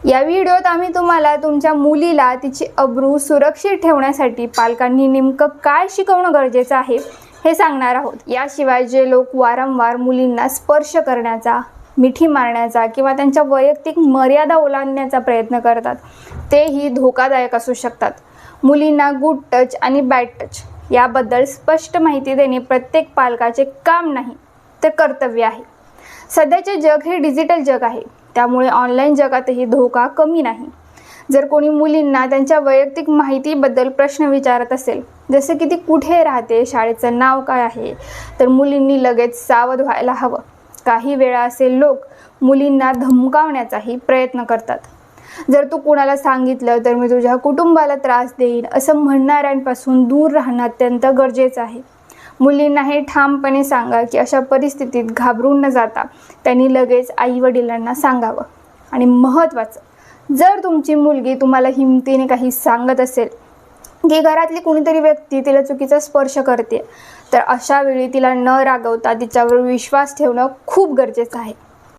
या व्हिडिओत आम्ही तुम्हाला तुमच्या मुलीला तिची अब्रू सुरक्षित ठेवण्यासाठी पालकांनी नेमकं काय शिकवणं गरजेचं आहे हे सांगणार आहोत। याशिवाय जे लोक वारंवार मुलींना स्पर्श करण्याचा, मिठी मारण्याचा किंवा त्यांच्या वैयक्तिक मर्यादा ओलांडण्याचा प्रयत्न करतात तेही धोकादायक असू शकतात। मुलींना गुड टच आणि बॅड टच याबद्दल स्पष्ट माहिती देणे प्रत्येक पालकाचे काम नाही तर कर्तव्य आहे। सध्याचे जग हे डिजिटल जग आहे, त्यामुळे ऑनलाईन जगातही धोका कमी नाही। जर कोणी मुलींना त्यांच्या वैयक्तिक माहितीबद्दल प्रश्न विचारत असेल, जसे की ती कुठे राहते, शाळेचं नाव काय आहे, तर मुलींनी लगेच सावध व्हायला हवं। काही वेळा असे लोक मुलींना धमकावण्याचाही प्रयत्न करतात। जर तू कुणाला सांगितलं तर मी तुझ्या कुटुंबाला त्रास देईन असं म्हणणाऱ्यांपासून दूर राहणं अत्यंत गरजेचं आहे। मुलींना हे ठामपणे सांगा की अशा परिस्थितीत घाबरून न जाता त्यांनी लगेच आई-वडिलांना सांगावं। आणि महत्त्वाचं, जर तुमची मुलगी तुम्हाला हिमतीने काही सांगत असेल की घरातली कोणीतरी व्यक्ती तिला चुकीचा स्पर्श करते, तर अशा वेळी तिला न रागवता तिच्यावर विश्वास ठेवणं खूप गरजेचं आहे।